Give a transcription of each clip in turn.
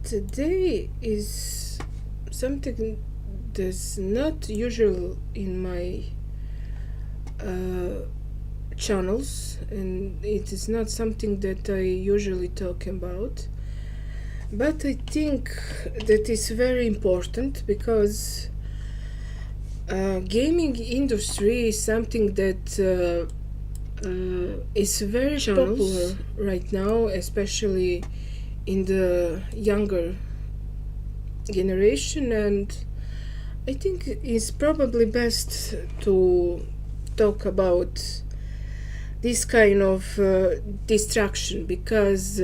Today is something that's not usual in my uh, channels, and it is not something that I usually talk about. But I think that is very important because gaming industry is something that is very popular right now, especially in the younger generation, and I think it's probably best to talk about this kind of distraction because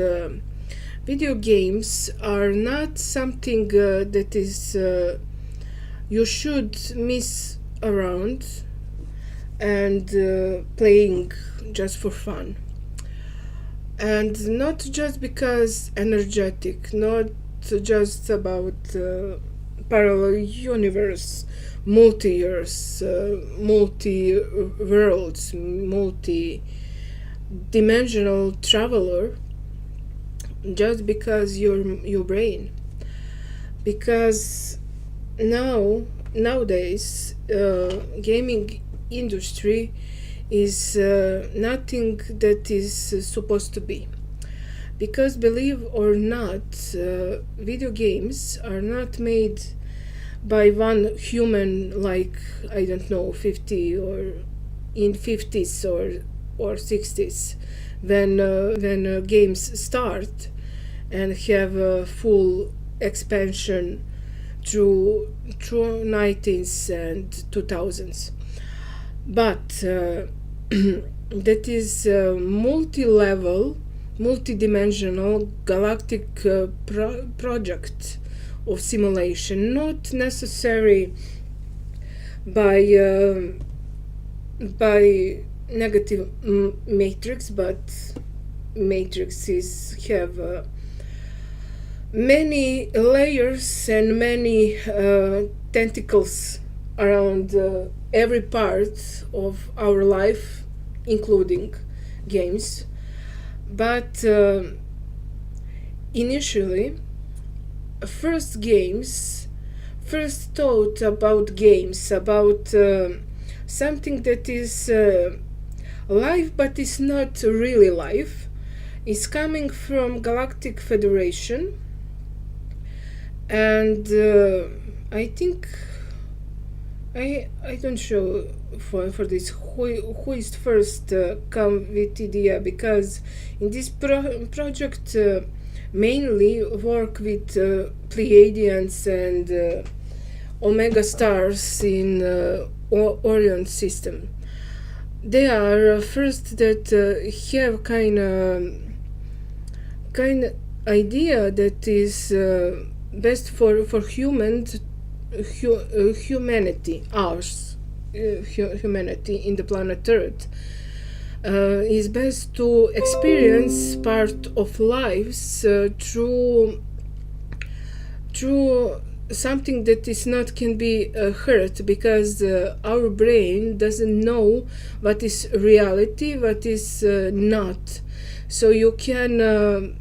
video games are not something that is you should miss around and playing just for fun, and not just because energetic, not just about parallel universe, multi-years, multi-worlds, multi-dimensional traveler, just because your brain. Because nowadays gaming industry is nothing that is supposed to be, because believe or not, video games are not made by one human, like I don't know, 50 or in 50s or 60s, when games start and have a full expansion through 90s and 2000s. But that is a multi-level, multi-dimensional galactic project of simulation, not necessary by negative matrix, but matrices have many layers and many tentacles around every part of our life, including games. But initially, first thought about games, about something that is life but is not really life, is coming from Galactic Federation. And I think I don't show for this who is first come with idea, because in this project mainly work with Pleiadians and Omega stars in Orion system. They are first that have kind of idea that is best for humanity, ours, humanity in the planet Earth, is best to experience part of lives through something that is not can be hurt, because our brain doesn't know what is reality, what is not. So you can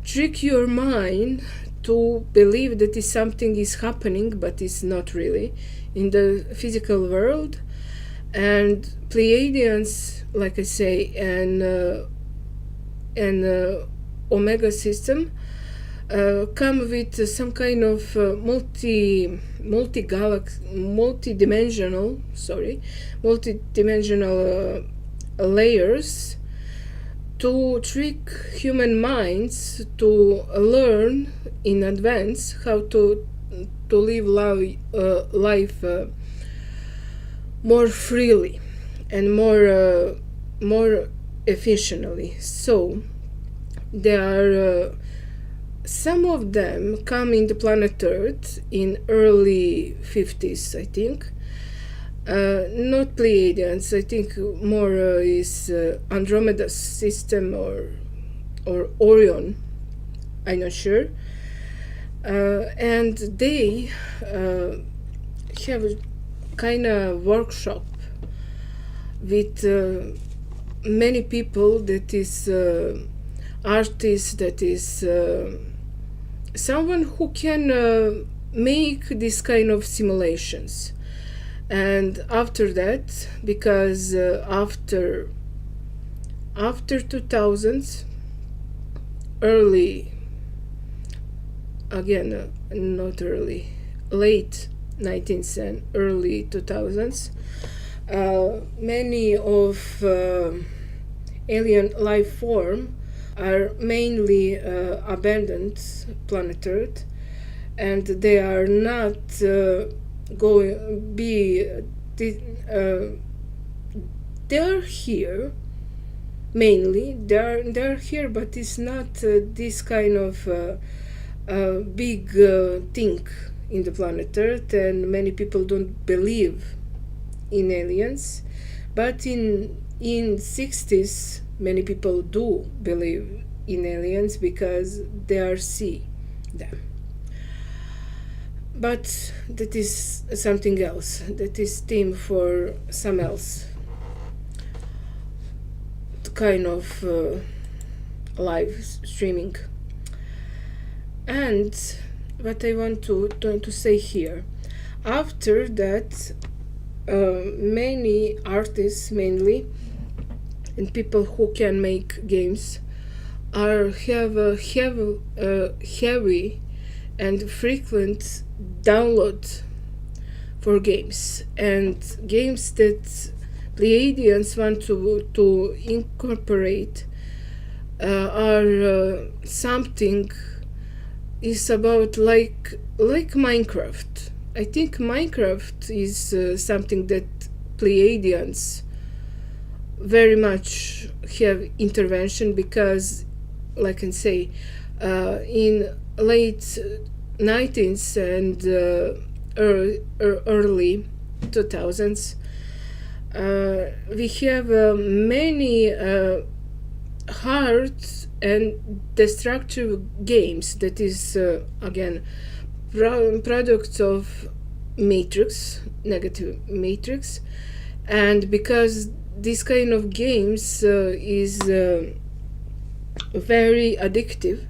trick your mind to believe that is something is happening, but it's not really in the physical world. And Pleiadians, like I say, and Omega system come with some kind of multi-dimensional layers to trick human minds to learn in advance how to live life more freely and more efficiently. So there are some of them come in the planet Earth in early 50s, I think. Not Pleiadians, I think more is Andromeda system or Orion, I'm not sure. And they have a kind of workshop with many people, that is artists, that is someone who can make this kind of simulations. And after that, because after 2000s, early, again, not early, late 19th and early 2000s, many of alien life form are mainly abandoned planet Earth, and they are not they are here mainly. They're here, but it's not this kind of big thing in the planet Earth, and many people don't believe in aliens. But in 60s, many people do believe in aliens because they are see them. But that is something else. That is theme for some else kind of live streaming. And what I want to say here, after that, many artists mainly and people who can make games have a heavy and frequent download for games, and games that Pleiadians want to incorporate are something is about like Minecraft. I think Minecraft is something that Pleiadians very much have intervention, because, like I can say, in late 19th and early 2000s, we have many hard and destructive games that is again products of matrix, negative matrix. And because this kind of games is very addictive,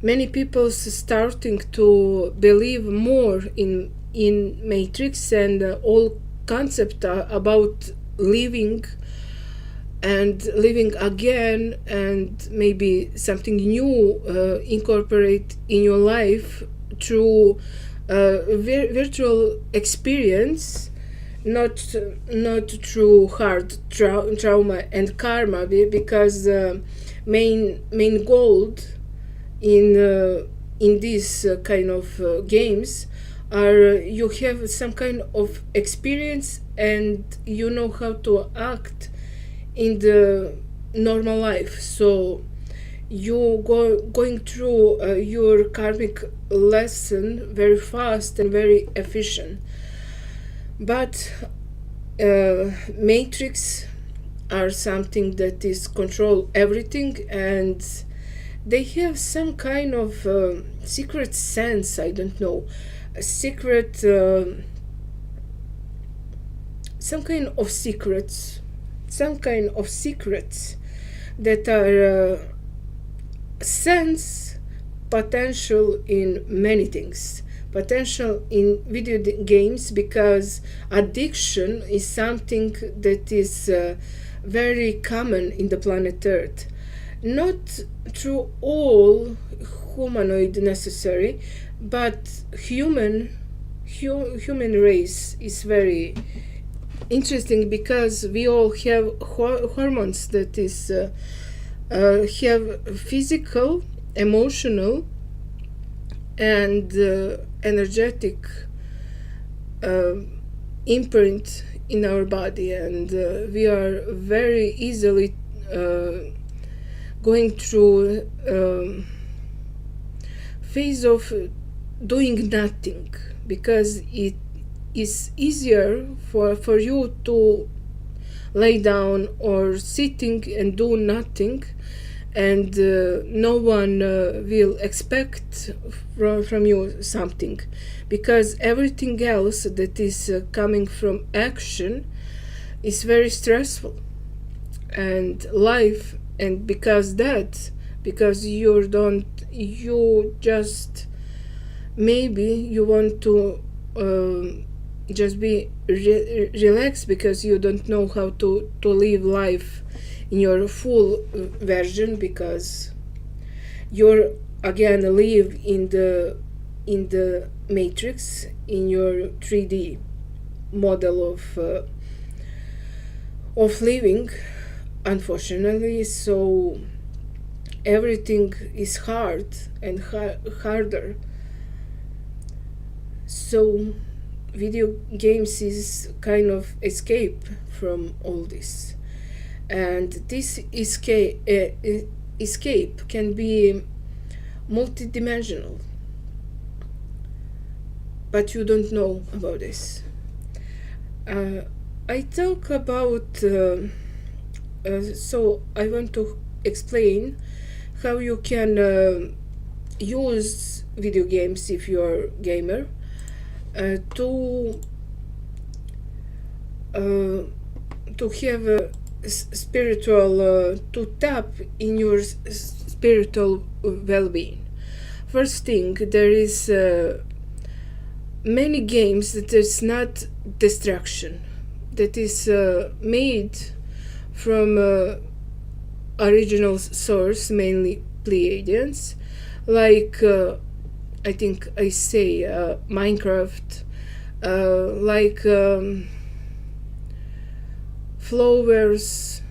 many people starting to believe more in matrix and all concept about living and living again, and maybe something new incorporate in your life through virtual experience, not through hard trauma and karma, because main goal in these kind of games are you have some kind of experience and you know how to act in the normal life, so you going through your karmic lesson very fast and very efficient. But matrix are something that is control everything, and they have some kind of secret sense, I don't know, a secret some kind of secrets that are sense potential in many things, potential in video games, because addiction is something that is very common in the planet Earth, not through all humanoid necessary, but human race is very interesting, because we all have hormones that is have physical, emotional, and energetic imprint in our body, and we are very easily going through phase of doing nothing, because it is easier for you to lay down or sitting and do nothing, and no one will expect from you something, because everything else that is coming from action is very stressful and life. And because because you just, maybe you want to just be relaxed because you don't know how to live life in your full version, because you're again live in the matrix, in your 3D model of living, unfortunately. So everything is hard and harder. So video games is kind of escape from all this, and this escape can be multidimensional, but you don't know about this. I talk about so I want to explain how you can use video games, if you're a gamer, to have a spiritual, to tap in your spiritual well-being. First thing, there is many games that is not distraction, that is made from original source, mainly Pleiadians, like I think I say Minecraft, like Flowers,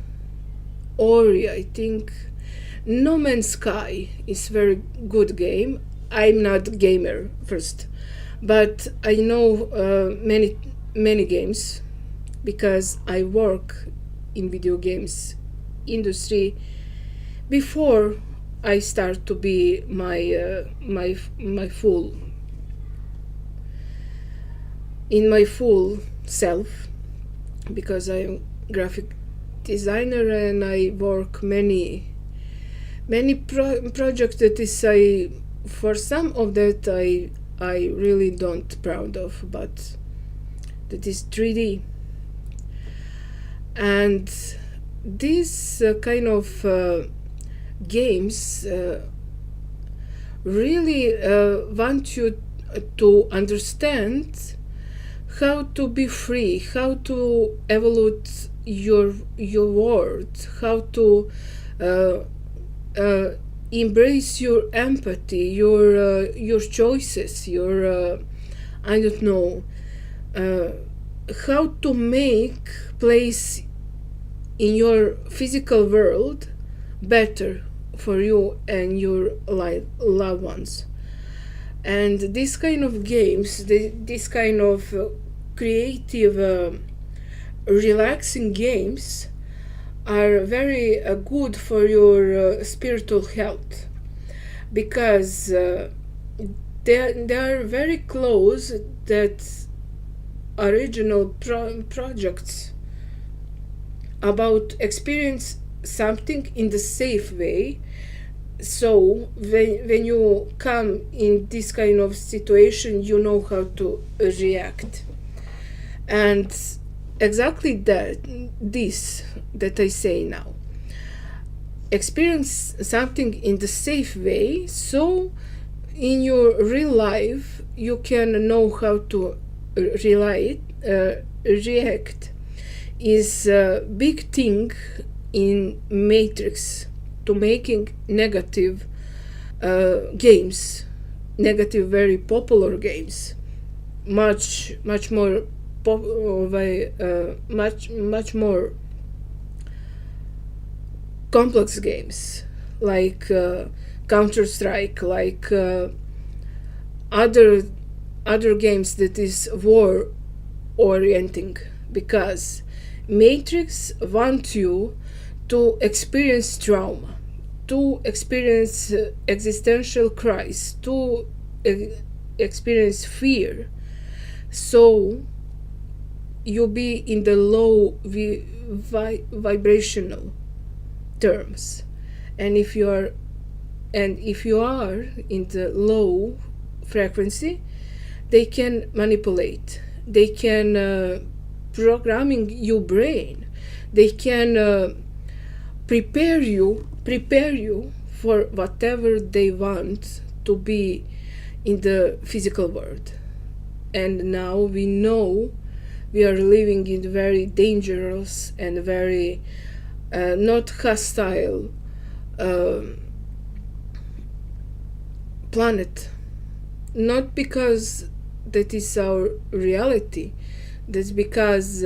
Ori, I think. No Man's Sky is very good game. I'm not a gamer first, but I know many games because I work in video games industry before I start to be my full self, because I'm graphic designer and I work many projects that is for some of that I really don't proud of, but that is 3D. And this kind of games really want you to understand how to be free, how to evolve your world, how to embrace your empathy, your choices, your I don't know, how to make place in your physical world better for you and your loved ones. And this kind of games, this kind of creative, relaxing games are very good for your spiritual health, because they are very close that original projects about experience something in the safe way. So when you come in this kind of situation, you know how to react. And exactly that I say now, experience something in the safe way, so in your real life you can know how to react. Is a big thing in Matrix, to making negative games, negative, very popular games, much more much more complex games, like Counter-Strike, like other games that is war orienting, because Matrix wants you to experience trauma, to experience existential crisis, to experience fear, so you be in the low vibrational terms. And if you are in the low frequency, they can manipulate, they can programming your brain, they can prepare you for whatever they want to be in the physical world. And now we know we are living in very dangerous and very not hostile planet. Not because that is our reality, that's because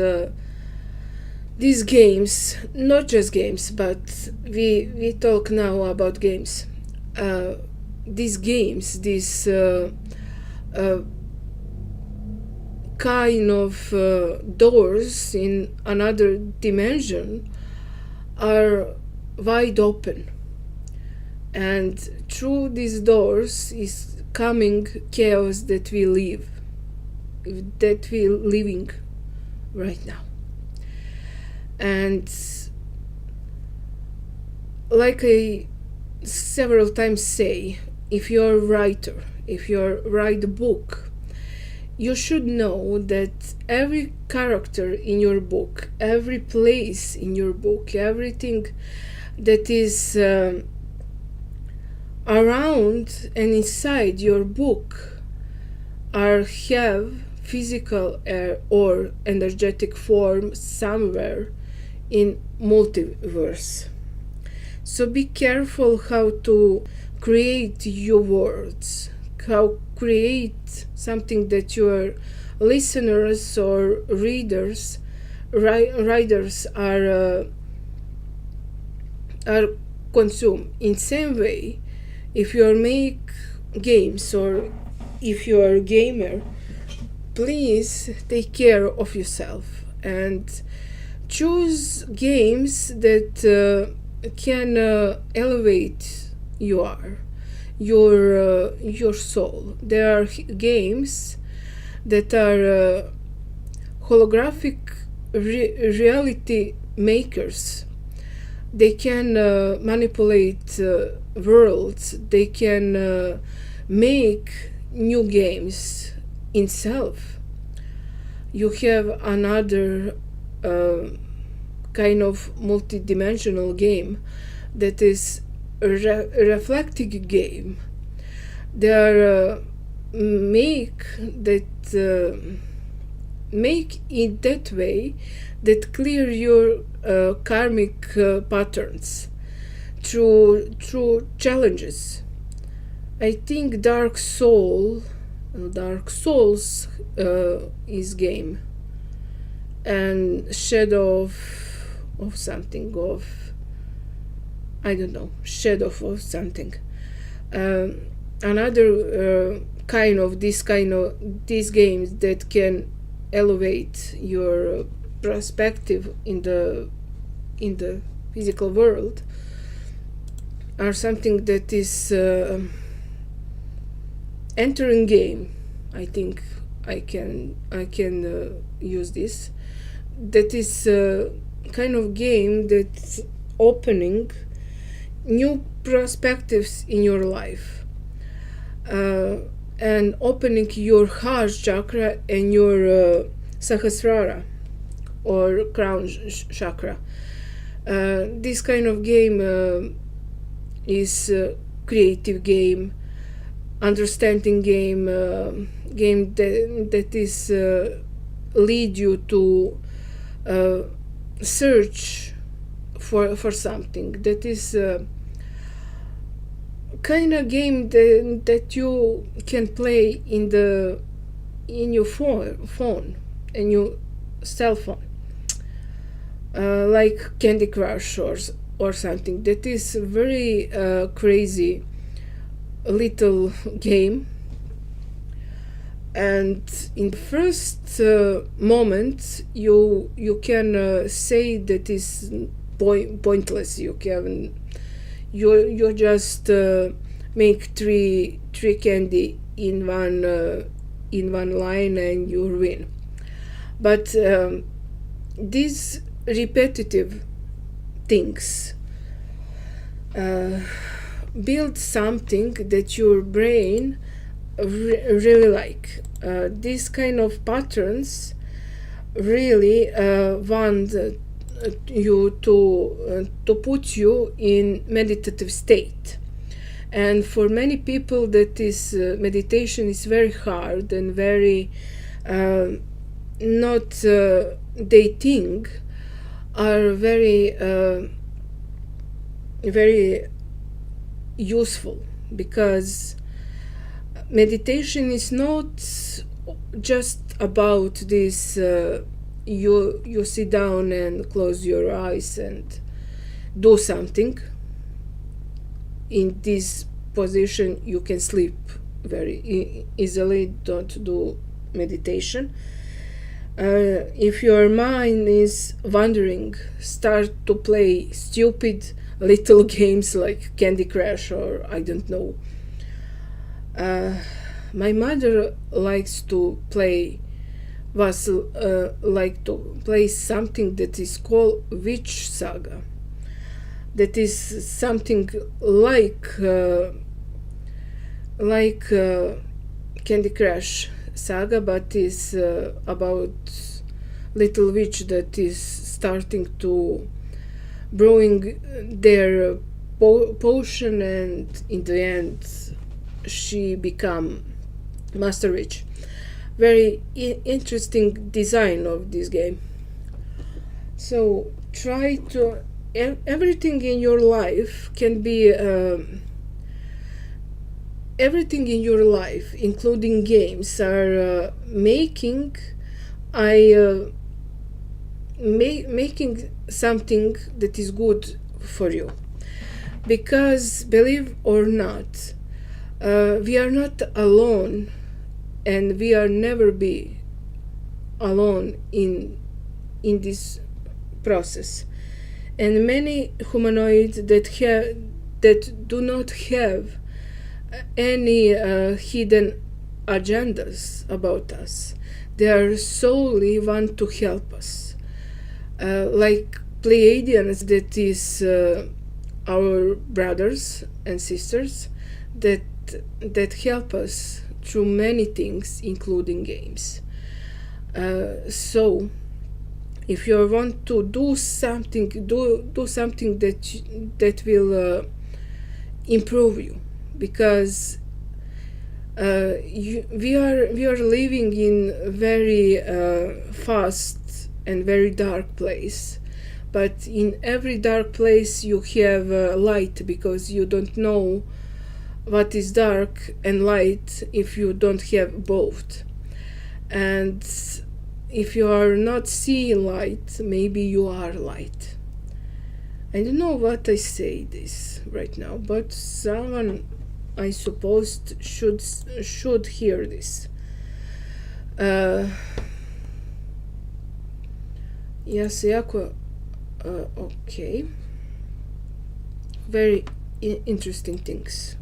these games, not just games, but we talk now about games. These games, this kind of doors in another dimension are wide open, and through these doors is coming chaos that we live, that we're living right now. And like I several times say, if you're a writer, if you write a book, you should know that every character in your book, every place in your book, everything that is around and inside your book have physical or energetic form somewhere in multiverse. So be careful how to create your words, how create something that your listeners or readers are consume. In same way, if you make games or if you are a gamer, please take care of yourself and choose games that can elevate your soul. There are games that are holographic reality makers. They can manipulate worlds. They can make new games in self. You have another kind of multi-dimensional game that is a reflecting game. They are make it that way that clear your karmic patterns through challenges. I think Dark Souls is game, and Shadow of something of I don't know, Shadow of something. Another kind of these games that can elevate your perspective in the physical world are something that is entering game. I think I can use this. That is a kind of game that's opening new perspectives in your life, and opening your heart chakra and your sahasrara or crown chakra. This kind of game is creative game, understanding game, game that is lead you to search for something. That is kind of game that you can play in your phone and your cell phone, like Candy Crush or something. That is a very crazy little game, and in the first moment you can say that is pointless. You just make three candy in one line and you win. But these repetitive things build something that your brain really like. These kind of patterns really want you to put you in meditative state. And for many people, that is meditation is very hard and very not they think are very very useful, because meditation is not just about this you sit down and close your eyes and do something. In this position you can sleep very easily. Don't do meditation. If your mind is wandering, start to play stupid little games like Candy Crush or I don't know. My mother likes to play something that is called Witch Saga. That is something like Candy Crush Saga, but is about little witch that is starting to brewing their potion, and in the end she become master witch. Very interesting design of this game. So try to everything in your life can be everything in your life, including games, are making something that is good for you. Because believe or not, we are not alone, and we are never be alone in this process. And many humanoids that do not have any hidden agendas about us. They are solely want to help us. Like Pleiadians, that is our brothers and sisters that help us through many things, including games. So if you want to do something, do something that will improve you, because we are living in very fast and very dark place. But in every dark place you have light, because you don't know what is dark and light if you don't have both. And if you are not seeing light, maybe you are light. I don't know what I say this right now, but someone, I suppose, should hear this. Ja se jako okay. Very interesting things.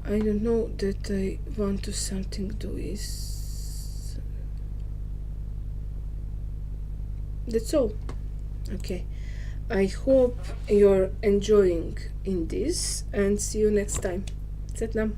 I don't know that I want to something do is. That's all. Okay. I hope you're enjoying in this, and see you next time. Setnam.